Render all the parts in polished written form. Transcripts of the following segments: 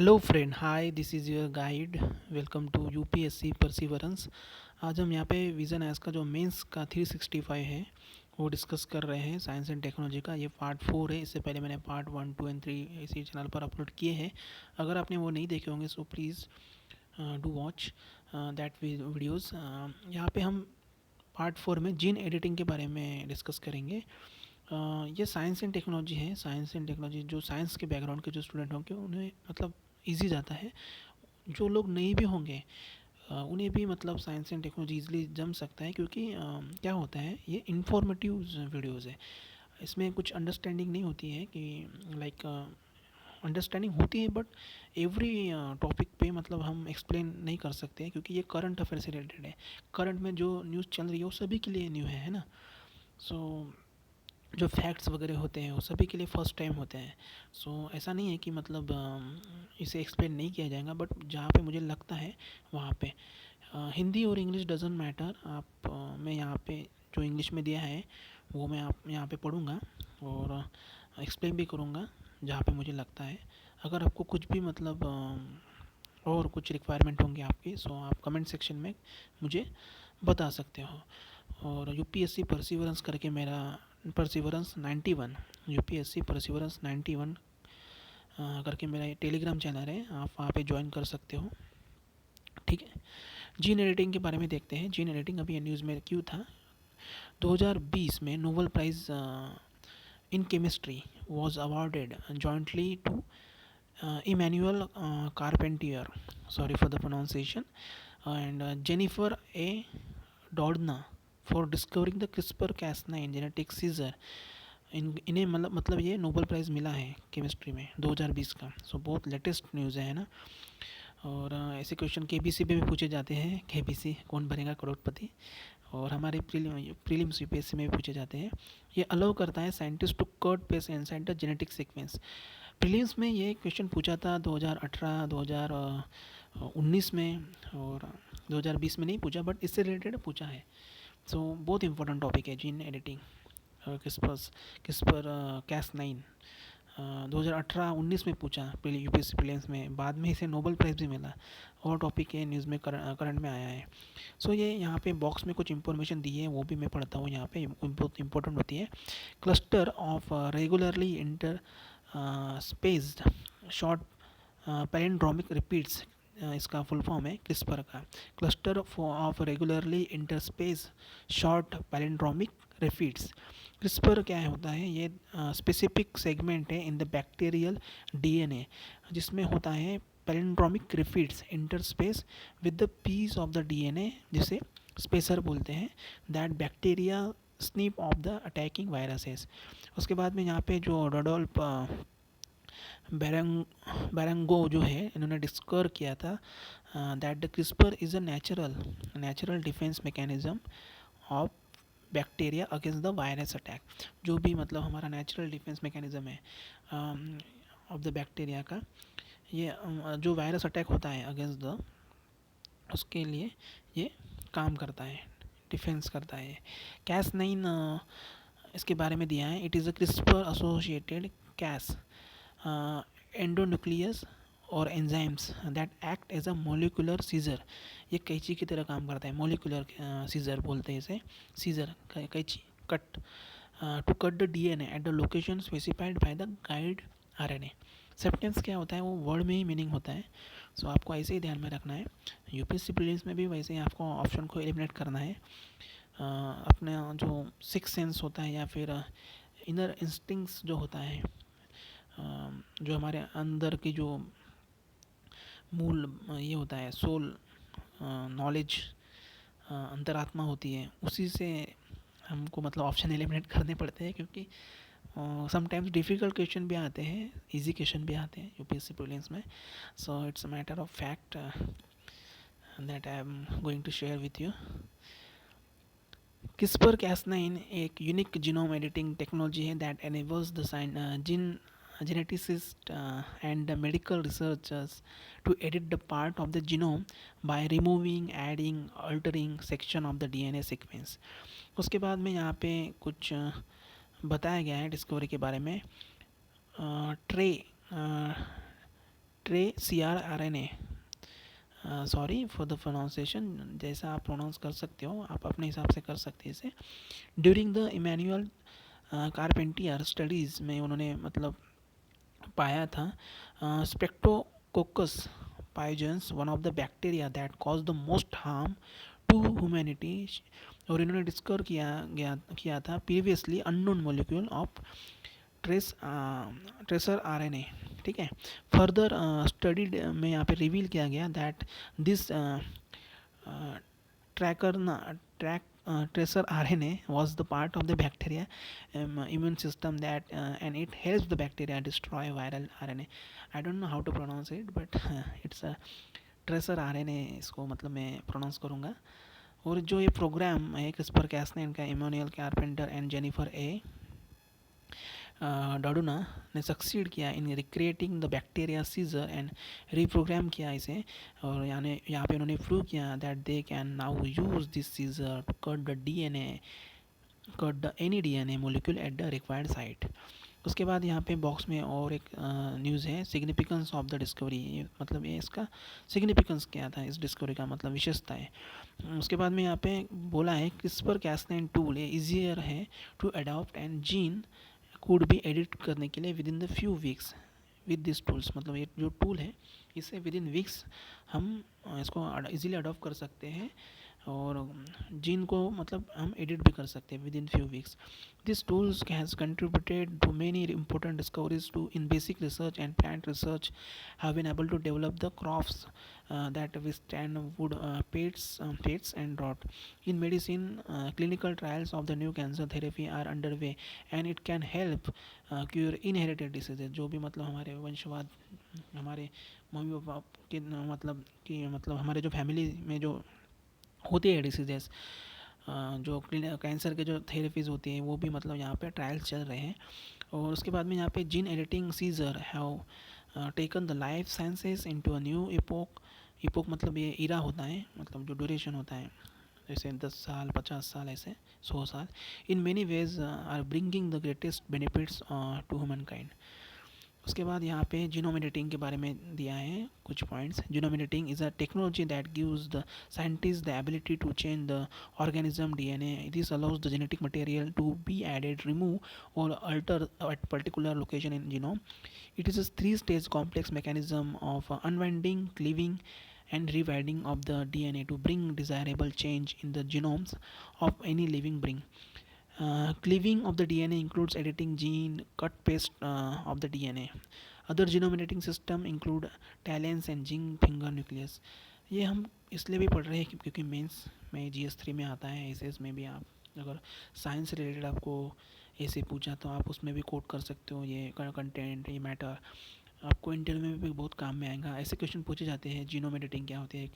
Hello friend, hi, this is your guide. Welcome to UPSC perseverance. आज हम यहाँ पे विज़न एस का जो मेंस का 365 है वो डिस्कस कर रहे हैं। साइंस एंड टेक्नोलॉजी का ये पार्ट 4 है। इससे पहले मैंने पार्ट 1, 2 एंड 3 इसी चैनल पर अपलोड किए हैं। अगर आपने वो नहीं देखे होंगे so please do watch that videos. यहाँ पे हम पार्ट 4 में जीन एडिटिंग के बारे में डिस्कस करेंगे। ये साइंस एंड टेक्नोलॉजी है। साइंस एंड टेक्नोलॉजी जो साइंस के बैकग्राउंड के जो स्टूडेंट होंगे उन्हें मतलब ईजी जाता है। जो लोग नहीं भी होंगे उन्हें भी मतलब साइंस एंड टेक्नोलॉजी ईजिली जम सकता है, क्योंकि क्या होता है, ये इंफॉर्मेटिव वीडियोज़ है। इसमें कुछ अंडरस्टैंडिंग नहीं होती है कि लाइक अंडरस्टैंडिंग होती है, बट एवरी टॉपिक पे मतलब हम एक्सप्लेन नहीं कर सकते हैं, क्योंकि ये करंट अफेयर से रिलेटेड है। करंट में जो न्यूज़ चल रही है वो सभी के लिए न्यू है ना। सो जो फैक्ट्स वगैरह होते हैं वो सभी के लिए फ़र्स्ट टाइम होते हैं। सो ऐसा नहीं है कि मतलब इसे एक्सप्लेन नहीं किया जाएगा, बट जहाँ पे मुझे लगता है वहाँ पे हिंदी और इंग्लिश डजेंट मैटर। आप मैं यहाँ पे जो इंग्लिश में दिया है वो मैं आप यहाँ पे पढ़ूँगा और एक्सप्लेन भी करूँगा जहाँ पे मुझे लगता है। अगर आपको कुछ भी मतलब और कुछ रिक्वायरमेंट होंगे आपकी, सो आप कमेंट सेक्शन में मुझे बता सकते हो। और यूपीएससी परसिवरेंस करके मेरा परसिवरेंस 91, यूपीएससी परसिवरेंस 91 करके मेरा टेलीग्राम चैनल है, आप वहाँ पे ज्वाइन कर सकते हो। ठीक है। जीन एडिटिंग के बारे में देखते हैं। जीन एडिटिंग अभी ये न्यूज़ में क्यों था। 2020 में Nobel prize in chemistry was awarded jointly to Emmanuelle Charpentier, sorry for the pronunciation, and Jennifer A Doudna for discovering the CRISPR Cas nine genetic scissor. इन्हें मतलब ये नोबेल प्राइज़ मिला है केमिस्ट्री में 2020 का। सो बहुत लेटेस्ट न्यूज़ है ना। और ऐसे क्वेश्चन केबीसी पे भी पूछे जाते हैं। केबीसी कौन बनेगा करोड़पति, और हमारे प्रीलिम्स यूपीएससी में भी पूछे जाते हैं। ये अलाउ करता है scientist to cut paste inside the genetic sequence. Prelims में ये क्वेश्चन पूछा था 2018, 2019 में, और 2020 में नहीं पूछा, बट इससे रिलेटेड पूछा है। सो बहुत इंपॉर्टेंट टॉपिक है जीन एडिटिंग। क्रिस्पर कैस9 2018-19 में पूछा यूपीएससी प्रीलिम्स में, बाद में इसे नोबेल प्राइज़ भी मिला, और टॉपिक है न्यूज़ में करंट में आया है। सो ये यहाँ पे बॉक्स में कुछ इंफॉर्मेशन दी है, वो भी मैं पढ़ता हूँ यहाँ पे, बहुत इंपॉर्टेंट होती है। Cluster of regularly interspaced short palindromic repeats, इसका फुल फॉर्म है क्रिस्पर का। Cluster of regularly interspace short palindromic repeats. CRISPR क्या होता है, ये स्पेसिफिक सेगमेंट है इन द बैक्टीरियल डीएनए, जिसमें होता है palindromic repeats interspace with the piece of the DNA, जिसे स्पेसर बोलते हैं, that bacteria snip off the attacking viruses. उसके बाद में यहाँ पे जो रोडोल्फ बेरेंगो जो है, इन्होंने डिस्कवर किया था that the CRISPR is a natural defence mechanism of bacteria against the virus attack. जो भी मतलब हमारा नेचुरल डिफेंस मैकेनिज्म है ऑफ द बैक्टीरिया का, ये जो वायरस अटैक होता है अगेंस्ट द, उसके लिए ये काम करता है, डिफेंस करता है। कैस9 इसके बारे में दिया है। It is a CRISPR associated Cas endonuclease और enzymes that act as a molecular scissor. ये कैंची की तरह काम करता है। मोलिकुलर सीजर बोलते हैं इसे, सीजर कैंची, cut to cut the DNA at the location specified by the guide RNA. सेप्टेंस क्या होता है, वो वर्ड में ही मीनिंग होता है। सो आपको ऐसे ही ध्यान में रखना है। यूपीएससी प्रीलिम्स में भी वैसे ही आपको ऑप्शन को एलिमिनेट करना है। अपने जो सिक्स सेंस होता है या फिर इनर इंस्टिंक्ट्स जो होता है, जो हमारे अंदर की जो मूल ये होता है, सोल नॉलेज, अंतरात्मा होती है, उसी से हमको मतलब ऑप्शन एलिमिनेट करने पड़ते हैं, क्योंकि समटाइम्स डिफ़िकल्ट क्वेश्चन भी आते हैं, इजी क्वेश्चन भी आते हैं यूपीएससी प्रीलिम्स में। So it's a matter of fact that I am going to share with you. CRISPR Cas nine एक यूनिक जीनोम एडिटिंग टेक्नोलॉजी है that enables the geneticists and the medical researchers to edit the part of the genome by removing, adding, altering section of the DNA sequence. उसके बाद में यहाँ पे कुछ बताया गया है डिस्कवरी के बारे में। Tray CRRNA, sorry for the pronunciation, जैसा आप प्रोनाउंस कर सकते हो आप अपने हिसाब से कर सकते हैं इसे। During the Emmanuelle Charpentier studies में उन्होंने मतलब पाया था Streptococcus pyogenes, one of the bacteria that cause the most harm to humanity, और इन्होंने डिस्कवर किया था previously unknown molecule of tracer RNA. ठीक है, फर्दर स्टडीड में यहाँ पे रिवील किया गया that this track tracer RNA was the part of the bacteria immune system that and it helps the bacteria destroy viral RNA. I don't know how to pronounce it but it's a tracer RNA, इसको मतलब मैं pronounce करूँगा। और जो ये programme है CRISPR Cas nine का, Emmanuelle Charpentier and Jennifer A Doudna ने सक्सीड किया in recreating the bacteria scissor and reprogram किया इसे, और यहाँ पे उन्होंने प्रूव किया that they can now use this scissor to cut the any DNA molecule at the required site. उसके बाद यहाँ पे बॉक्स में और एक न्यूज़ है, सिग्निफिकेंस ऑफ द डिस्कवरी, मतलब ये इसका सिग्निफिकेंस क्या था, इस डिस्कवरी का मतलब विशेषता है। उसके बाद में यहाँ पे बोला है क्रिस्पर कैसनाइन टूल ये ईजियर है to adopt and gene could भी एडिट करने के लिए within the few weeks with this tools, मतलब ये जो टूल है इससे विद इन वीक्स हम इसको इजीली अडॉप्ट कर सकते हैं और जीन को मतलब हम एडिट भी कर सकते हैं within few weeks. This tools has contributed to many important discoveries to in basic research and plant research, have been able to develop the crops that withstand wood pests and drought. In medicine, clinical trials of the new cancer therapy are underway and it can help cure inherited diseases, जो भी मतलब हमारे वंशवाद, हमारे mummy papa के मतलब हमारे जो फैमिली में जो होती है डिसीजेस, जो कैंसर के जो थेरेपीज़ होती हैं वो भी मतलब यहाँ पे ट्रायल्स चल रहे हैं। और उसके बाद में यहाँ पे gene editing scissor have taken the life sciences into a new epoch मतलब ये इरा होता है, मतलब जो ड्यूरेशन होता है जैसे 10 साल 50 साल ऐसे 100 साल, in many ways are bringing the greatest benefits to humankind. उसके बाद यहाँ पे जीनोम एडिटिंग के बारे में दिया है कुछ points. Genome editing is a technology that gives the scientist the ability to change the organism DNA. This allows the genetic material to be added, remove, or alter at particular location in genome. It is a three-stage complex mechanism of unwinding, cleaving, and rewinding of the DNA to bring desirable change in the genomes of any living being. Cleaving of the DNA includes editing gene, cut paste of the DNA. Other genome editing system include TALENs and zinc finger nucleus. ये हम इसलिए भी पढ़ रहे हैं क्योंकि mains में GS3 में आता है, SS में भी। आप अगर साइंस रिलेटेड आपको ऐसे पूछा तो आप उसमें भी कोट कर सकते हो ये कंटेंट, ये मैटर आपको इंटरव्यू में भी बहुत काम में आएगा। ऐसे क्वेश्चन पूछे जाते हैं, जीनोम एडिटिंग क्या होती है,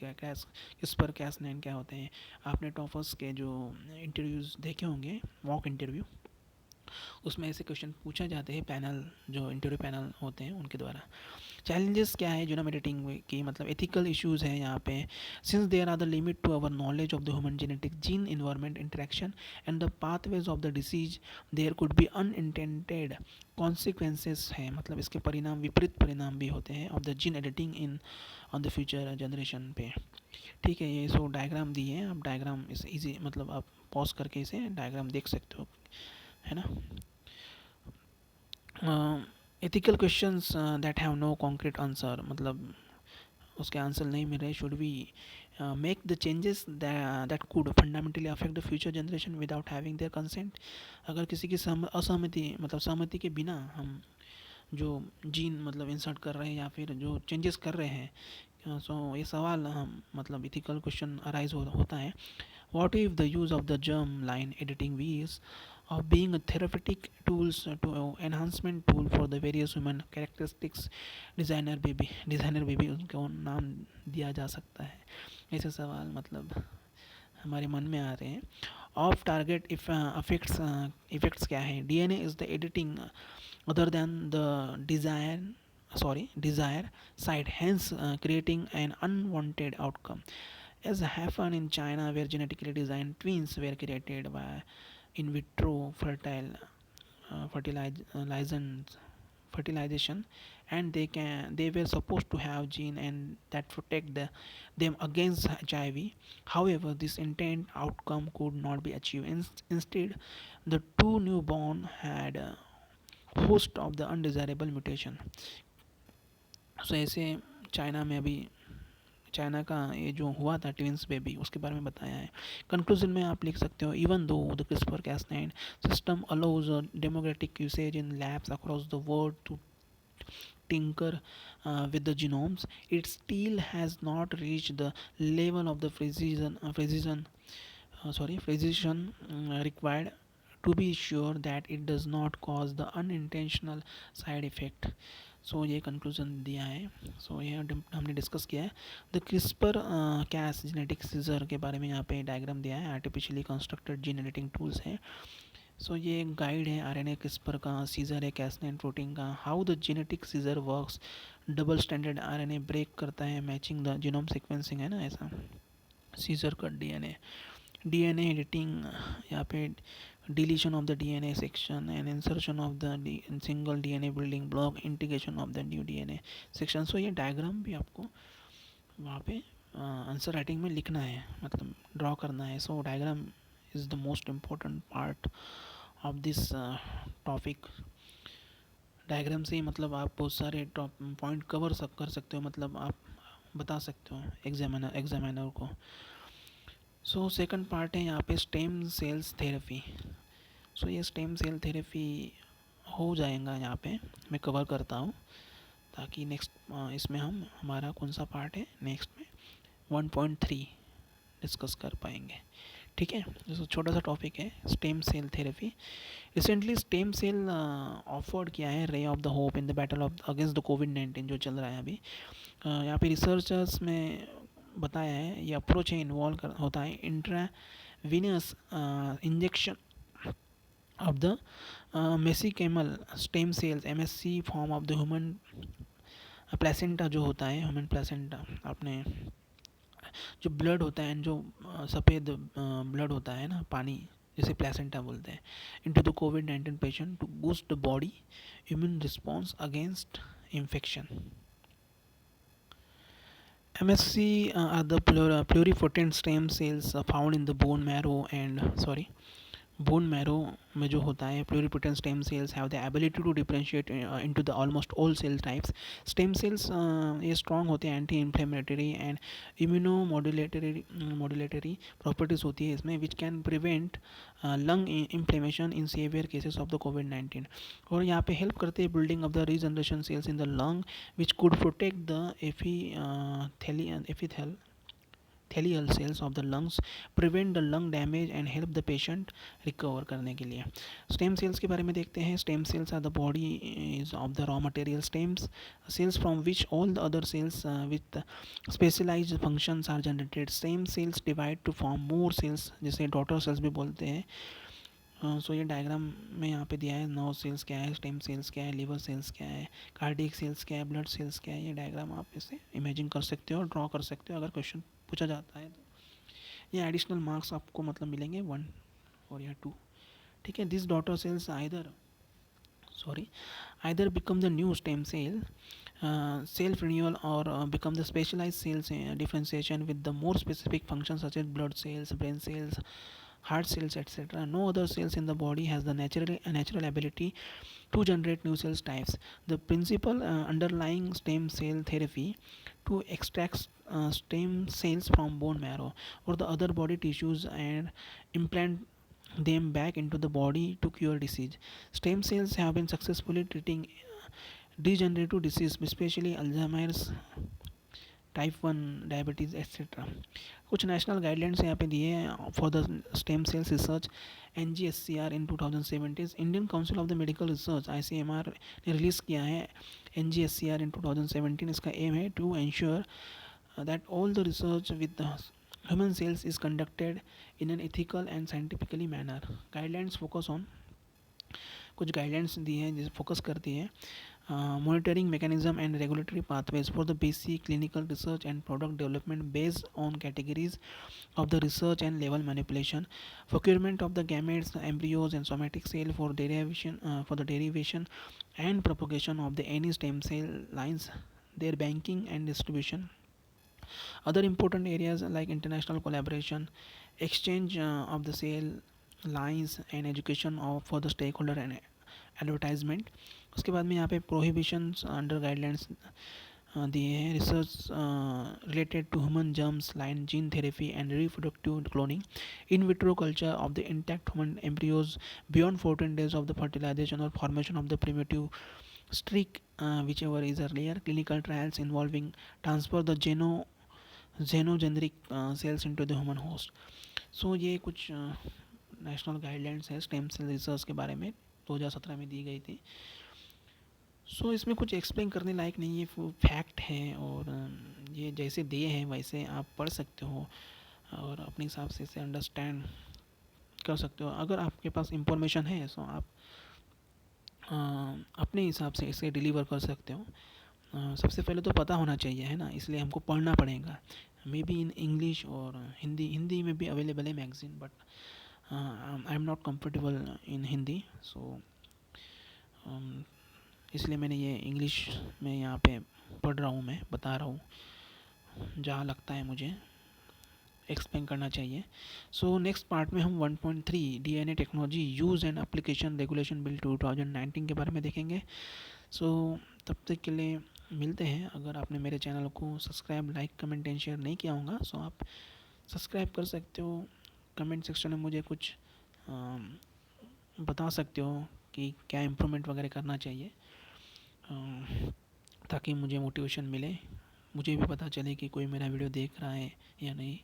किस पर कैस9 क्या होते हैं। आपने टॉपर्स के जो इंटरव्यूज़ देखे होंगे, मॉक इंटरव्यू, उसमें ऐसे क्वेश्चन पूछा जाते हैं पैनल, जो इंटरव्यू पैनल होते हैं उनके द्वारा। चैलेंजेस क्या है जीनोम एडिटिंग की, मतलब एथिकल इश्यूज़ हैं यहाँ पे। Since there are the limit to our knowledge of the human genetic gene environment interaction and the pathways of the disease, there could be unintended consequences हैं, मतलब इसके परिणाम, विपरीत परिणाम भी होते हैं of the gene editing in on the future generation पे। ठीक है, ये सो डायग्राम दिए हैं, आप डायग्राम इसे ईजी मतलब आप पॉज करके इसे डायग्राम देख सकते हो, है ना। Ethical questions that have no concrete answer, मतलब उसके आंसर नहीं मिल रहे। Should we make the changes that could fundamentally affect the future generation without having their consent. अगर किसी की असहमति मतलब सहमति के बिना हम जो जीन मतलब इंसर्ट कर रहे हैं या फिर जो चेंजेस कर रहे हैं, सो ये सवाल हम मतलब इथिकल क्वेश्चन अराइज होता है। What if the use of the germ-line editing ways of being a therapeutic tools to enhancement tool for the various human characteristics, designer baby उनको नाम दिया जा सकता है। ऐसे सवाल मतलब हमारे मन में आ रहे हैं। ऑफ टारगेट इफेक्ट्स क्या है। DNA is the editing other than the desire side, hence creating an unwanted outcome, as happened in China where genetically designed twins were created by in vitro fertilization fertilization, and they were supposed to have gene and that protect them against HIV. However, this intent outcome could not be achieved. Instead, the two newborn had a host of the undesirable mutation. सो ऐसे China में अभी China का ये जो हुआ था twins baby उसके बारे में बताया है. कंक्लूजन में आप लिख सकते हो, even though the CRISPR Cas nine system allows democratic usage in labs across the world to tinker with the genomes, it still has not reached the level of the precision required to be sure that it does not cause the unintentional side effect. सो ये conclusion दिया है. So ये हमने discuss किया है. The CRISPR Cas genetic scissor के बारे में यहाँ पे डायग्राम दिया है. Artificially constructed gene editing tools है. सो ये एक गाइड है आरएनए क्रिस्पर का, सीजर है कैस9 प्रोटीन का. How the genetic scissor works, double standard RNA break करता है, मैचिंग द जीनोम सीक्वेंसिंग है ना ऐसा. सीजर का डीएनए एडिटिंग, यहाँ पे deletion of the DNA section and insertion of the single DNA building block, integration of the new DNA section. सो ये diagram भी आपको वहाँ पे आंसर राइटिंग में लिखना है, मतलब ड्रॉ करना है. So diagram is the most important part of this topic. Diagram से ही मतलब आप बहुत सारे पॉइंट कर सकते हो, मतलब आप बता सकते हो एग्जामिनर को. सो सेकंड पार्ट है यहाँ पे स्टेम सेल्स थेरेपी. सो ये स्टेम सेल थेरेपी हो जाएगा यहाँ पे, मैं कवर करता हूँ ताकि नेक्स्ट इसमें हम हमारा कौन सा पार्ट है नेक्स्ट में 1.3 डिस्कस कर पाएंगे. ठीक है. जैसे छोटा सा टॉपिक है stem cell therapy. Recently stem cell offered किया है ray of the hope in the battle of against the कोविड-19 जो चल रहा है अभी. यहाँ पे रिसर्चर्स में बताया है ये अप्रोच है इन्वॉल्व होता है intravenous injection of the mesenchymal stem cells MSC form of the human placenta जो होता है, ह्यूमन प्लेसेंटा अपने जो ब्लड होता है, जो सफ़ेद ब्लड होता है ना, पानी जिसे प्लेसेंटा बोलते हैं, इनटू द कोविड-19 patient to boost the body immune response against infection. MSC are the pluripotent stem cells found in the bone marrow में जो होता है. pluripotent stem cells have the ability to differentiate into the almost all cell types. stem cells ये strong होते हैं, anti inflammatory and immunomodulatory properties होती है इसमें, which can prevent lung inflammation in severe cases of the COVID-19. और यहाँ पे help करते हैं building of the regeneration cells in the lung which could protect the epithelial cells of the lungs, prevent the lung damage and help the patient recover करने के लिए. stem cells के बारे में देखते हैं. stem cells are the body of the raw material stems cells from which all the other cells with specialized functions are generated. stem cells divide to form more cells जिसे daughter cells भी बोलते हैं. सो ये diagram में यहाँ पे दिया है. नर्व सेल्स क्या है, स्टेम सेल्स क्या है, लिवर सेल्स क्या है, कार्डियक सेल्स क्या है, ब्लड सेल्स क्या है. ये डायग्राम आप इसे इमेजिन कर सकते हो और ड्रॉ कर सकते हो अगर क्वेश्चन पूछा जाता है तो. ये एडिशनल मार्क्स आपको मतलब मिलेंगे 1 और या 2. ठीक है. This daughter cells either become the new stem cell self renewal or become the specialized cells differentiation with the more specific functions such as blood cells, brain cells, heart cells, etc. No other cells in the body has the natural ability to generate new cells types. The principle underlying stem cell therapy to extract stem cells from bone marrow or the other body tissues and implant them back into the body to cure disease. Stem cells have been successfully treating degenerative disease, especially Alzheimer's, type 1 diabetes et cetera. कुछ national guidelines यहाँ पे दिए हैं for the stem cells research. NGSCR in 2017. Indian Council of the Medical Research ICMR ने release किया है NGSCR in 2017. इसका aim है to ensure that all the research with the human cells is conducted in an ethical and scientifically manner. Guidelines focus on कुछ guidelines दी हैं जिसे focus करती है monitoring mechanism and regulatory pathways for the basic clinical research and product development based on categories of the research and level manipulation, procurement of the gametes, embryos, and somatic cell for the derivation and propagation of the any stem cell lines, their banking and distribution. Other important areas like international collaboration, exchange of the cell lines and education of for the stakeholder and advertisement. उसके बाद में यहाँ पे prohibitions under guidelines दिए हैं. Research related to human germs line gene therapy and reproductive cloning, in vitro culture of the intact human embryos beyond 14 days of the fertilization or formation of the primitive streak, whichever is earlier. Clinical trials involving transfer the xenogenic cells into the human host. सो ये कुछ national guidelines है stem cell research के बारे में 2017 में दी गई थी. सो इसमें कुछ एक्सप्लेन करने लायक नहीं है, फैक्ट है और ये जैसे दिए हैं वैसे आप पढ़ सकते हो और अपने हिसाब से इसे अंडरस्टैंड कर सकते हो. अगर आपके पास इंफॉर्मेशन है सो आप अपने हिसाब से इसे डिलीवर कर सकते हो. सबसे पहले तो पता होना चाहिए है ना, इसलिए हमको पढ़ना पड़ेगा. मे बी इन इंग्लिश और हिंदी में भी अवेलेबल है magazine, but I am not comfortable in Hindi. सो इसलिए मैंने ये इंग्लिश में यहाँ पे पढ़ रहा हूँ, मैं बता रहा हूँ जहाँ लगता है मुझे एक्सप्लेन करना चाहिए. सो नेक्स्ट पार्ट में हम 1.3 DNA technology use and application regulation bill 2019 के बारे में देखेंगे. सो तब तक के लिए मिलते हैं. अगर आपने मेरे चैनल को subscribe, like, comment and share नहीं किया होगा सो आप सब्सक्राइब कर सकते हो. कमेंट सेक्शन में मुझे कुछ बता सकते हो कि क्या इम्प्रूवमेंट वगैरह करना चाहिए, ताकि मुझे मोटिवेशन मिले, मुझे भी पता चले कि कोई मेरा वीडियो देख रहा है या नहीं.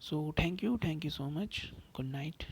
So thank you so much. Good night.